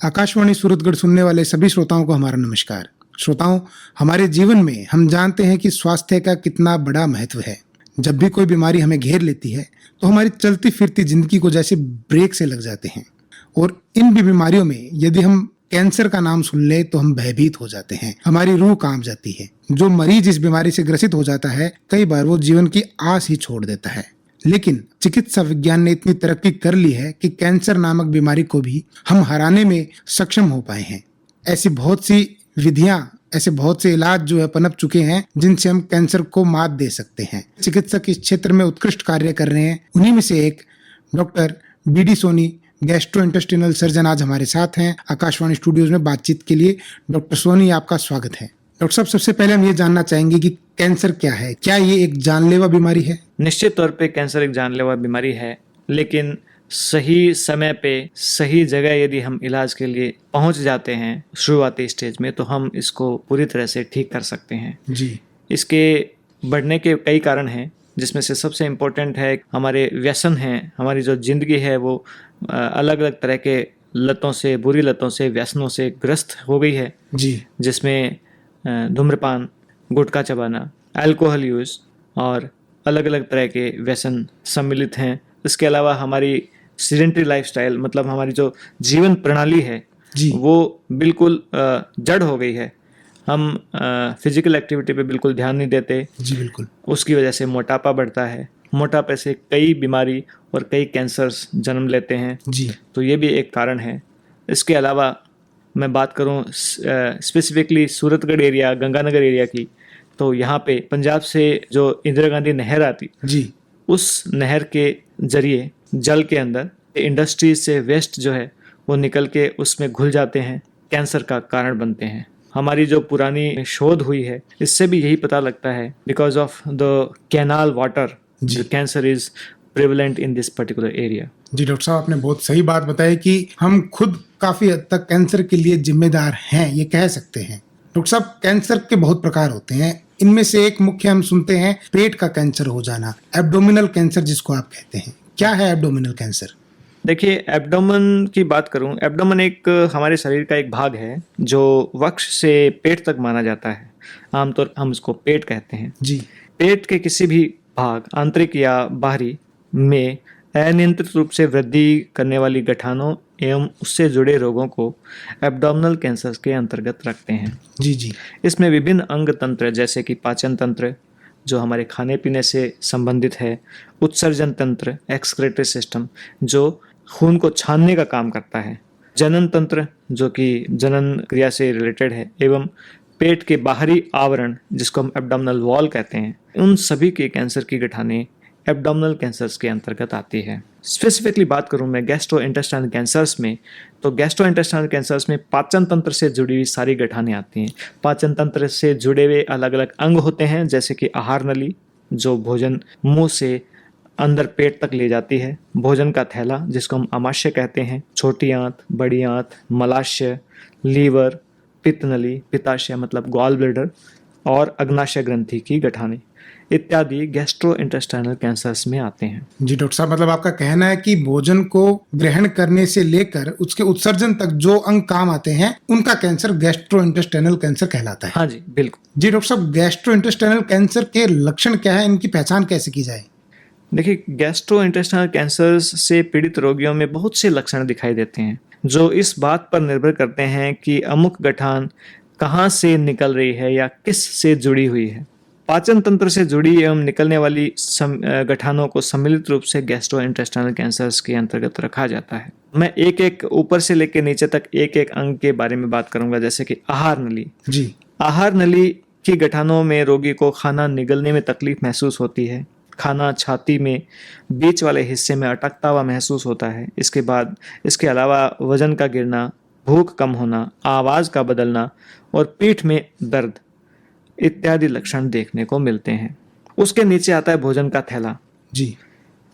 आकाशवाणी सूरतगढ़ सुनने वाले सभी श्रोताओं को हमारा नमस्कार। श्रोताओं, हमारे जीवन में हम जानते हैं कि स्वास्थ्य का कितना बड़ा महत्व है। जब भी कोई बीमारी हमें घेर लेती है तो हमारी चलती फिरती जिंदगी को जैसे ब्रेक से लग जाते हैं। और इन भी बीमारियों में यदि हम कैंसर का नाम सुन ले तो हम भयभीत हो जाते हैं, हमारी रूह कांप जाती है। जो मरीज इस बीमारी से ग्रसित हो जाता है, कई बार वो जीवन की आस ही छोड़ देता है। लेकिन चिकित्सा विज्ञान ने इतनी तरक्की कर ली है कि कैंसर नामक बीमारी को भी हम हराने में सक्षम हो पाए हैं। ऐसी बहुत सी विधियां, ऐसे बहुत से इलाज जो है पनप चुके हैं जिनसे हम कैंसर को मात दे सकते हैं। चिकित्सक इस क्षेत्र में उत्कृष्ट कार्य कर रहे हैं। उन्हीं में से एक doctor BD Soni, gastrointestinal surgeon, आज हमारे साथ हैं आकाशवाणी स्टूडियोज में बातचीत के लिए। डॉक्टर सोनी, आपका स्वागत है। डॉक्टर साहब, सबसे पहले हम ये जानना चाहेंगे कि कैंसर क्या है? क्या ये एक जानलेवा बीमारी है? निश्चित तौर पे कैंसर एक जानलेवा बीमारी है, लेकिन सही समय पे सही जगह यदि हम इलाज के लिए पहुंच जाते हैं शुरुआती स्टेज में, तो हम इसको पूरी तरह से ठीक कर सकते हैं जी। इसके बढ़ने के कई कारण हैं, जिसमें से सबसे इम्पोर्टेंट है हमारे व्यसन हैं। हमारी जो जिंदगी है वो अलग अलग तरह के लतों से, बुरी लतों से, व्यसनों से ग्रस्त हो गई है जी। जिसमें धूम्रपान, गुटखा चबाना, अल्कोहल यूज़ और अलग अलग तरह के व्यसन सम्मिलित हैं। इसके अलावा हमारी सीडेंटरी लाइफस्टाइल, मतलब हमारी जो जीवन प्रणाली है जी। वो बिल्कुल जड़ हो गई है। हम फिजिकल एक्टिविटी पे बिल्कुल ध्यान नहीं देते। जी बिल्कुल। उसकी वजह से मोटापा बढ़ता है। मोटापे से कई बीमारी और कई कैंसर्स जन्म लेते हैं। जी। तो ये भी एक कारण है। इसके अलावा मैं बात करूं specifically Suratgarh area, Ganganagar area की, तो यहाँ पे पंजाब से जो इंदिरा गांधी नहर आती, जी। उस नहर के जरिए जल के अंदर इंडस्ट्रीज से वेस्ट जो है वो निकल के उसमें घुल जाते हैं, कैंसर का कारण बनते हैं। हमारी जो पुरानी शोध हुई है इससे भी यही पता लगता है, because of the canal water cancer is prevalent in this particular area. जी डॉक्टर साहब, आपने बहुत सही बात बताई कि हम खुद काफी हद तक कैंसर के लिए जिम्मेदार हैं, ये कह सकते हैं। डॉक्टर साहब, कैंसर के बहुत प्रकार होते हैं। इनमें से एक मुख्य हम सुनते हैं पेट का कैंसर हो जाना, एब्डोमिनल कैंसर जिसको आप कहते हैं। क्या है एब्डोमिनल कैंसर? देखिए, एब्डोमेन की बात करूं, एब्डोमेन एक हमारे शरीर का एक भाग है जो वक्ष से पेट तक माना जाता है। आमतौर पर हम इसको पेट कहते हैं। जी। पेट के किसी भी भाग, आंतरिक या बाहरी, में अनियंत्रित रूप से वृद्धि करने वाली गठानों एवं उससे जुड़े रोगों को एब्डोमिनल कैंसर के अंतर्गत रखते हैं। जी जी। इसमें विभिन्न अंग तंत्र जैसे कि पाचन तंत्र जो हमारे खाने पीने से संबंधित है, उत्सर्जन तंत्र एक्सक्रीटरी सिस्टम जो खून को छानने का काम करता है, जनन तंत्र जो कि जनन क्रिया से रिलेटेड है, एवं पेट के बाहरी आवरण जिसको हम एब्डोमिनल वॉल कहते हैं, उन सभी के कैंसर की गठानें एब्डोमिनल कैंसर्स के अंतर्गत आती है। स्पेसिफिकली बात करूं मैं गैस्ट्रोइंटेस्टाइनल कैंसर्स में, तो गैस्ट्रोइंटेस्टाइनल कैंसर्स में पाचन तंत्र से जुड़ी हुई सारी गठानें आती हैं। पाचन तंत्र से जुड़े हुए अलग अलग अंग होते हैं, जैसे कि आहार नली जो भोजन मुंह से अंदर पेट तक ले जाती है, भोजन का थैला जिसको हम आमाशय कहते हैं, छोटी आंत, बड़ी आंत, मलाशय, लीवर, पित्त नली, पित्ताशय मतलब गॉल ब्लैडर, और अग्नाशय ग्रंथि की गठानें इत्यादि गैस्ट्रोइंटेस्टाइनल कैंसर्स में आते हैं। जी डॉक्टर साहब, मतलब आपका कहना है कि भोजन को ग्रहण करने से लेकर उसके उत्सर्जन तक जो अंग काम आते हैं उनका कैंसर गैस्ट्रोइंटेस्टाइनल कैंसर कहलाता है। हाँ जी, बिल्कुल। जी डॉक्टर साहब, गैस्ट्रोइंटेस्टाइनल कैंसर के लक्षण क्या है? इनकी पहचान कैसे की जाए? देखिए, गैस्ट्रोइंटेस्टाइनल कैंसर्स से पीड़ित रोगियों में बहुत से लक्षण दिखाई देते हैं जो इस बात पर निर्भर करते हैं कि अमुक गठान कहाँ से निकल रही है या किस से जुड़ी हुई है। पाचन तंत्र से जुड़ी एवं निकलने वाली गठानों को सम्मिलित रूप से गैस्ट्रोइंटेस्टाइनल कैंसर्स के अंतर्गत रखा जाता है। मैं एक एक ऊपर से लेकर नीचे तक एक एक अंग के बारे में बात करूंगा, जैसे कि आहार नली। जी। आहार नली की गठानों में रोगी को खाना निगलने में तकलीफ महसूस होती है। खाना छाती में बीच वाले हिस्से में अटकता हुआ महसूस होता है। इसके अलावा वजन का गिरना, भूख कम होना, आवाज़ का बदलना और पीठ में दर्द इत्यादि लक्षण देखने को मिलते हैं। उसके नीचे आता है भोजन का थैला। जी।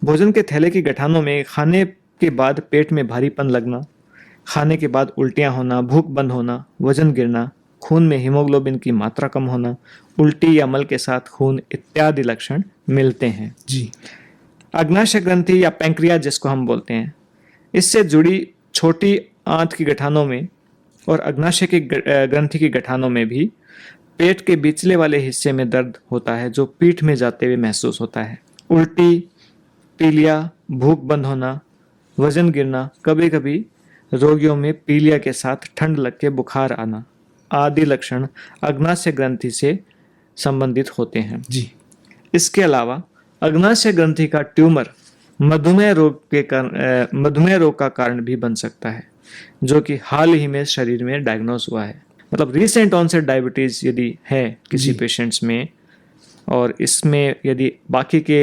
भोजन के थैले की गठानों में खाने के बाद पेट में भारीपन लगना, खाने के बाद उल्टियां होना, भूख बंद होना, वजन गिरना, खून में हीमोग्लोबिन की मात्रा कम होना, उल्टी या मल के साथ खून इत्यादि लक्षण मिलते हैं। जी। अग्नाशय ग्रंथि या पैंक्रियाज जिसको हम बोलते हैं, इससे जुड़ी छोटी आंत की गठानों में और अग्नाशय की ग्रंथि की गठानों में भी पेट के बीचले वाले हिस्से में दर्द होता है जो पीठ में जाते हुए महसूस होता है। उल्टी, पीलिया, भूख बंद होना, वजन गिरना, कभी कभी रोगियों में पीलिया के साथ ठंड लग के बुखार आना आदि लक्षण अग्नाशय ग्रंथि से संबंधित होते हैं। जी। इसके अलावा अग्नाशय ग्रंथि का ट्यूमर मधुमेह रोग का कारण भी बन सकता है, जो कि हाल ही में शरीर में डायग्नोस हुआ है। मतलब रीसेंट ऑनसेट डायबिटीज यदि है किसी पेशेंट्स में और इसमें यदि बाकी के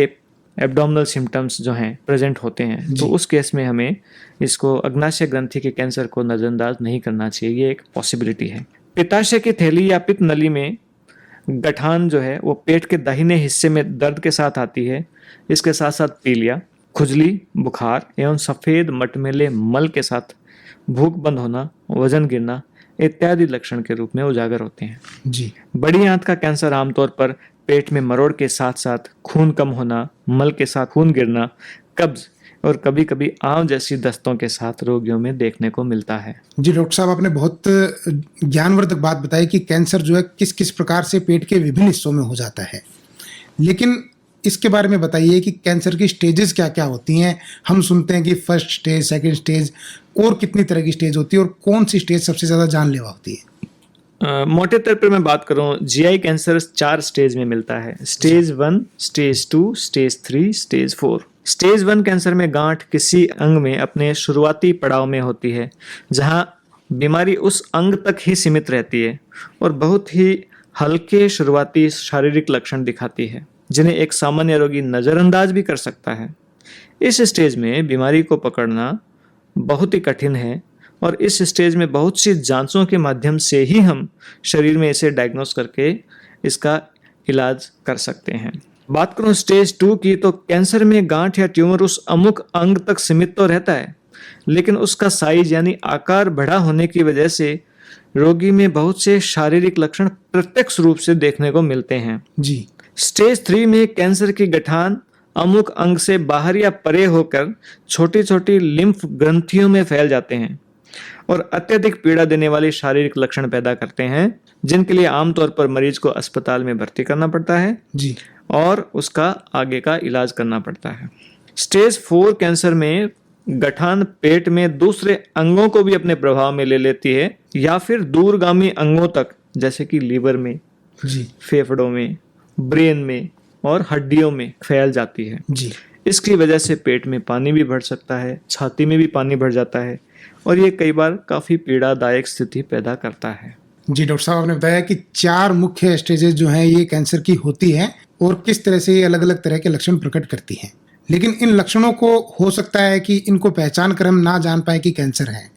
एब्डोमिनल सिम्टम्स जो हैं प्रेजेंट होते हैं तो उस केस में हमें इसको अग्नाशय ग्रंथि के कैंसर को नजरअंदाज नहीं करना चाहिए। ये एक पॉसिबिलिटी है। पित्ताशय की थैली या पित्त नली में गठान जो है वो पेट के दाहिने हिस्से में दर्द के साथ आती है। इसके साथ साथ पीलिया, खुजली, बुखार एवं सफेद मटमैले मल के साथ भूख बंद होना, वजन गिरना इत्यादि लक्षण के रूप में उजागर होते हैं। जी। बड़ी आंत का कैंसर आमतौर पर पेट में मरोड़ के साथ साथ खून कम होना, मल के साथ खून गिरना, कब्ज और कभी कभी आंव जैसी दस्तों के साथ रोगियों में देखने को मिलता है। जी डॉक्टर साहब, आपने बहुत ज्ञानवर्धक बात बताई कि कैंसर जो है किस किस प्रकार से पेट के विभिन्न हिस्सों में हो जाता है, लेकिन इसके बारे में बताइए कि कैंसर की स्टेजेस क्या क्या होती हैं। हम सुनते हैं कि फर्स्ट स्टेज, सेकंड स्टेज, और कितनी तरह की स्टेज होती है और कौन सी स्टेज सबसे ज़्यादा जानलेवा होती है? मोटे तौर पर मैं बात करूं, जीआई कैंसर 4 स्टेज में मिलता है। Stage 1, stage 2, stage 3, stage 4। Stage 1 cancer में गांठ किसी अंग में अपने शुरुआती पड़ाव में होती है, जहां बीमारी उस अंग तक ही सीमित रहती है और बहुत ही हल्के शुरुआती शारीरिक लक्षण दिखाती है, जिन्हें एक सामान्य रोगी नज़रअंदाज भी कर सकता है। इस स्टेज में बीमारी को पकड़ना बहुत ही कठिन है और इस स्टेज में बहुत सी जांचों के माध्यम से ही हम शरीर में इसे डायग्नोस करके इसका इलाज कर सकते हैं। बात करूं स्टेज 2 की, तो कैंसर में गांठ या ट्यूमर उस अमुक अंग तक सीमित तो रहता है, लेकिन उसका साइज यानी आकार बड़ा होने की वजह से रोगी में बहुत से शारीरिक लक्षण प्रत्यक्ष रूप से देखने को मिलते हैं। जी। स्टेज 3 में कैंसर की गठान अमुक अंग से बाहर या परे होकर छोटी छोटी लिम्फ ग्रंथियों में फैल जाते हैं और अत्यधिक पीड़ा देने वाले शारीरिक लक्षण पैदा करते हैं, जिनके लिए आमतौर पर मरीज को अस्पताल में भर्ती करना पड़ता है जी। और उसका आगे का इलाज करना पड़ता है। स्टेज 4 कैंसर में गठान पेट में दूसरे अंगों को भी अपने प्रभाव में ले लेती है या फिर दूरगामी अंगों तक, जैसे कि लीवर में, जी। फेफड़ों में, ब्रेन में और हड्डियों में फैल जाती है। जी। इसकी वजह से पेट में पानी भी भर सकता है, छाती में भी पानी भर जाता है और ये कई बार काफ़ी पीड़ादायक स्थिति पैदा करता है। जी डॉक्टर साहब, आपने बताया कि 4 मुख्य स्टेजेस जो हैं ये कैंसर की होती हैं और किस तरह से ये अलग अलग तरह के लक्षण प्रकट करती हैं, लेकिन इन लक्षणों को हो सकता है कि इनको पहचान कर हम ना जान पाए कि कैंसर है,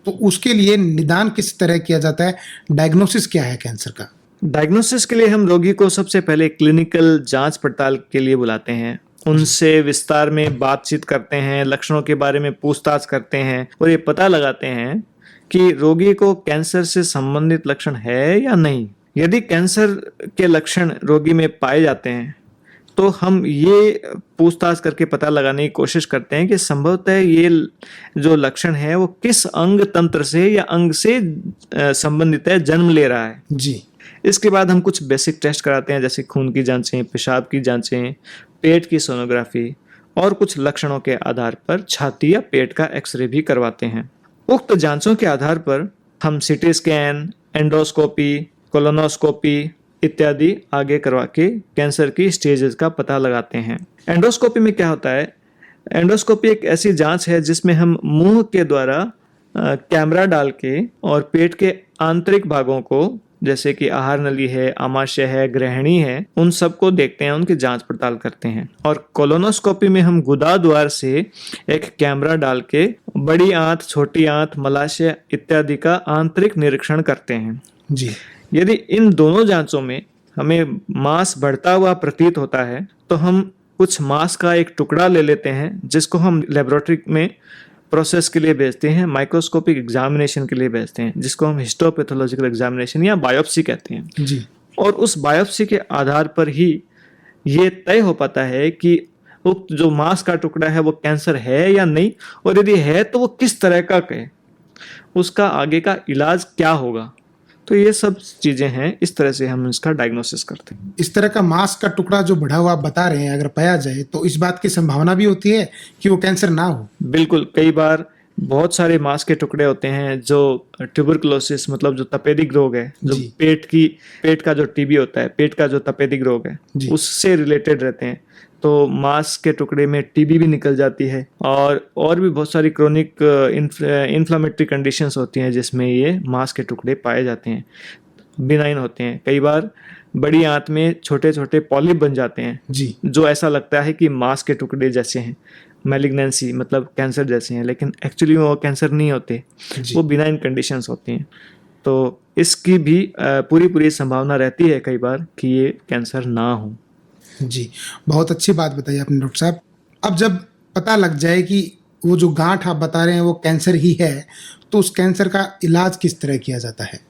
तो उसके लिए निदान किस तरह किया जाता है? डायग्नोसिस क्या है कैंसर का? डायग्नोसिस के लिए हम रोगी को सबसे पहले क्लिनिकल जांच पड़ताल के लिए बुलाते हैं, उनसे विस्तार में बातचीत करते हैं, लक्षणों के बारे में पूछताछ करते हैं और ये पता लगाते हैं कि रोगी को कैंसर से संबंधित लक्षण है या नहीं। यदि कैंसर के लक्षण रोगी में पाए जाते हैं तो हम ये पूछताछ करके पता लगाने की कोशिश करते हैं कि संभवतः ये जो लक्षण है वो किस अंग तंत्र से या अंग से संबंधित है, जन्म ले रहा है। जी। इसके बाद हम कुछ बेसिक टेस्ट कराते हैं, जैसे खून की जांचें, पेशाब की जांचें, पेट की सोनोग्राफी और कुछ लक्षणों के आधार पर छाती या पेट का एक्सरे भी करवाते हैं। उक्त जांचों के आधार पर हम सीटी स्कैन, एंडोस्कोपी, कोलोनोस्कोपी इत्यादि आगे करवा के कैंसर की स्टेजेस का पता लगाते हैं। एंडोस्कोपी में क्या होता है? एंडोस्कोपी एक ऐसी जांच है जिसमें हम मुंह के द्वारा कैमरा डाल के और पेट के आंतरिक भागों को, जैसे कि आहार नली है, आमाशय है, ग्रहणी है, उन सबको देखते हैं, उनकी जांच पड़ताल करते हैं। और कोलोनोस्कोपी में हम गुदा द्वार से एक कैमरा डाल के बड़ी आंत, छोटी आंत, मलाशय इत्यादि का आंतरिक निरीक्षण करते हैं। जी। यदि इन दोनों जांचों में हमें मांस बढ़ता हुआ प्रतीत होता है तो हम कुछ मांस का एक टुकड़ा ले लेते हैं, जिसको हम लेबोरेटरी में प्रोसेस के लिए भेजते हैं, माइक्रोस्कोपिक एग्जामिनेशन के लिए भेजते हैं, जिसको हम हिस्टोपैथोलॉजिकल एग्जामिनेशन या बायोप्सी कहते हैं। जी। और उस बायोप्सी के आधार पर ही ये तय हो पाता है कि उक्त जो मांस का टुकड़ा है वो कैंसर है या नहीं, और यदि है तो वो किस तरह का है। उसका आगे का इलाज क्या होगा। तो ये सब चीज़ें हैं, इस तरह से हम इसका डायग्नोसिस करते हैं। इस तरह का मांस का टुकड़ा जो बढ़ा हुआ आप बता रहे हैं, अगर पाया जाए तो इस बात की संभावना भी होती है कि वो कैंसर ना हो। बिल्कुल, कई बार बहुत सारे मांस के टुकड़े होते हैं जो ट्यूबरकुलोसिस मतलब जो तपेदिक रोग है, जो जी। पेट का जो टीबी होता है, पेट का जो तपेदिक रोग है, जी। उससे रिलेटेड रहते हैं। तो मांस के टुकड़े में टीबी भी निकल जाती है और भी बहुत सारी क्रोनिक इन्फ्लामेटरी कंडीशंस होती हैं जिसमें ये मांस के टुकड़े पाए जाते हैं। बिनाइन होते हैं। कई बार बड़ी आंत में छोटे छोटे पॉलिप बन जाते हैं जी। जो ऐसा लगता है कि मांस के टुकड़े जैसे हैं, मैलिग्नेंसी मतलब कैंसर जैसे हैं, लेकिन एक्चुअली वो कैंसर नहीं होते, जी। वो बिनाइन कंडीशंस होती हैं। तो इसकी भी पूरी संभावना रहती है कई बार कि ये कैंसर ना हो। जी, बहुत अच्छी बात बताई आपने डॉक्टर साहब। अब जब पता लग जाए कि वो जो गांठ आप बता रहे हैं वो कैंसर ही है, तो उस कैंसर का इलाज किस तरह किया जाता है?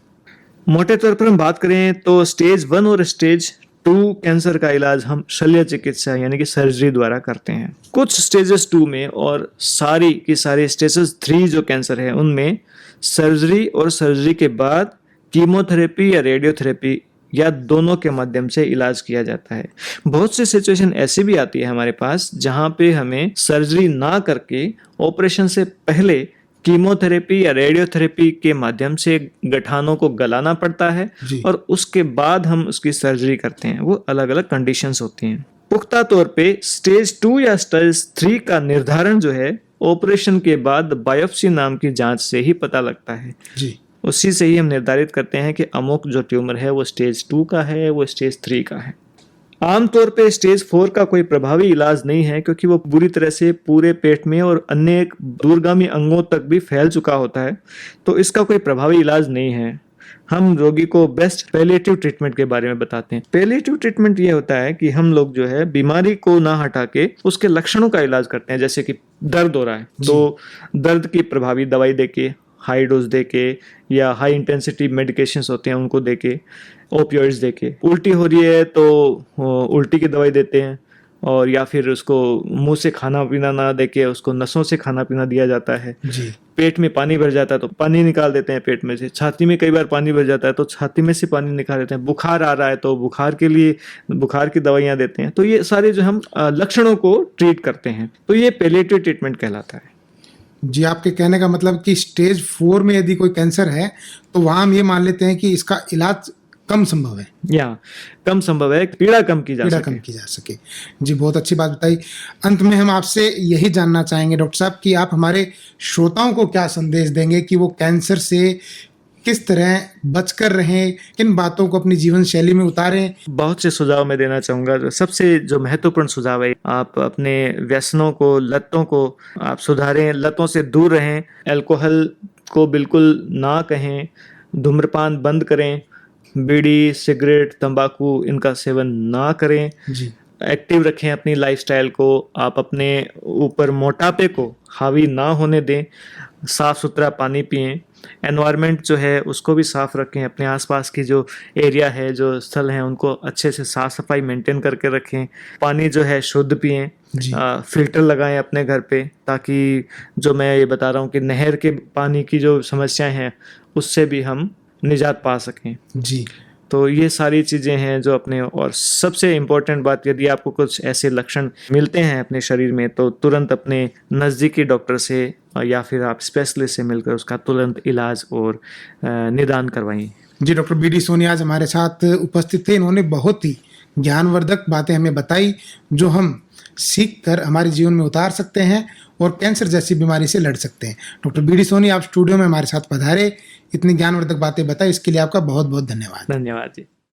मोटे तौर पर हम बात करें तो स्टेज 1 और स्टेज 2 कैंसर का इलाज हम शल्य चिकित्सा यानी कि सर्जरी द्वारा करते हैं। कुछ स्टेजेस 2 में और सारी की सारी स्टेजेस 3 जो कैंसर है उनमें सर्जरी और सर्जरी के बाद कीमोथेरेपी या रेडियोथेरेपी या दोनों के माध्यम से इलाज किया जाता है। बहुत सी सिचुएशन ऐसी भी आती है हमारे पास जहां पे हमें सर्जरी ना करके ऑपरेशन से पहले कीमोथेरेपी या रेडियोथेरेपी के माध्यम से गठानों को गलाना पड़ता है जी। और उसके बाद हम उसकी सर्जरी करते हैं। वो अलग अलग कंडीशंस होती हैं। पुख्ता तौर पे स्टेज 2 या स्टेज 3 का निर्धारण जो है ऑपरेशन के बाद बायोप्सी नाम की जांच से ही पता लगता है। जी। उसी से ही हम निर्धारित करते हैं कि अमुक जो ट्यूमर है वो स्टेज 2 का है, वो स्टेज 3 का है। आमतौर पे स्टेज 4 का कोई प्रभावी इलाज नहीं है क्योंकि वो बुरी तरह से पूरे पेट में और अन्य दूरगामी अंगों तक भी फैल चुका होता है, तो इसका कोई प्रभावी इलाज नहीं है। हम रोगी को बेस्ट पैलिएटिव ट्रीटमेंट के बारे में बताते हैं। पैलिएटिव ट्रीटमेंट ये होता है कि हम लोग जो है बीमारी को ना हटा के उसके लक्षणों का इलाज करते हैं। जैसे कि दर्द हो रहा है तो दर्द की प्रभावी दवाई देके, हाई डोज देके या हाई इंटेंसिटी मेडिकेशंस होते हैं उनको देके, ओपियोइड्स देके। उल्टी हो रही है तो उल्टी की दवाई देते हैं और या फिर उसको मुंह से खाना पीना ना देके उसको नसों से खाना पीना दिया जाता है। जी। पेट में पानी भर जाता है तो पानी निकाल देते हैं पेट में से। छाती में कई बार पानी भर जाता है तो छाती में से पानी निकाल देते हैं। बुखार आ रहा है तो बुखार के लिए बुखार की दवाइयाँ देते हैं। तो ये सारे जो हम लक्षणों को ट्रीट करते हैं, तो ये पैलिएटिव ट्रीटमेंट कहलाता है। जी, आपके कहने का मतलब कि स्टेज 4 में यदि कोई कैंसर है तो वहाँ हम ये मान लेते हैं कि इसका इलाज कम संभव है, या कम संभव है, पीड़ा कम की जा सके। जी, बहुत अच्छी बात बताई। अंत में हम आपसे यही जानना चाहेंगे डॉक्टर साहब कि आप हमारे श्रोताओं को क्या संदेश देंगे कि वो कैंसर से किस तरह बचकर रहें, किन बातों को अपनी जीवन शैली में उतारें? बहुत से सुझाव मैं देना चाहूँगा। सबसे जो महत्वपूर्ण सुझाव है, आप अपने व्यसनों को, लतों को आप सुधारें, लतों से दूर रहें, अल्कोहल को बिल्कुल ना कहें, धूम्रपान बंद करें, बीड़ी, सिगरेट, तंबाकू इनका सेवन ना करें। जी। एक्टिव रखें अपनी लाइफस्टाइल को। आप अपने ऊपर मोटापे को हावी ना होने दें। साफ़ सुथरा पानी पिएं। एनवायरनमेंट जो है उसको भी साफ़ रखें। अपने आसपास की जो एरिया है, जो स्थल हैं, उनको अच्छे से साफ़ सफाई मेंटेन करके रखें। पानी जो है शुद्ध पिएं। फिल्टर लगाएं अपने घर पे, ताकि जो मैं ये बता रहा हूँ कि नहर के पानी की जो समस्याएं हैं उससे भी हम निजात पा सकें। जी। तो ये सारी चीज़ें हैं जो अपने, और सबसे इम्पोर्टेंट बात, यदि आपको कुछ ऐसे लक्षण मिलते हैं अपने शरीर में तो तुरंत अपने नज़दीकी डॉक्टर से या फिर आप स्पेशलिस्ट से मिलकर उसका तुरंत इलाज और निदान करवाएं। जी, डॉक्टर बी डी सोनी आज हमारे साथ उपस्थित थे। इन्होंने बहुत ही ज्ञानवर्धक बातें हमें बताई जो हम सीख कर हमारे जीवन में उतार सकते हैं और कैंसर जैसी बीमारी से लड़ सकते हैं। डॉक्टर बी डी सोनी, आप स्टूडियो में हमारे साथ पधारे, इतनी ज्ञानवर्धक बातें बताई, इसके लिए आपका बहुत बहुत धन्यवाद। धन्यवाद जी।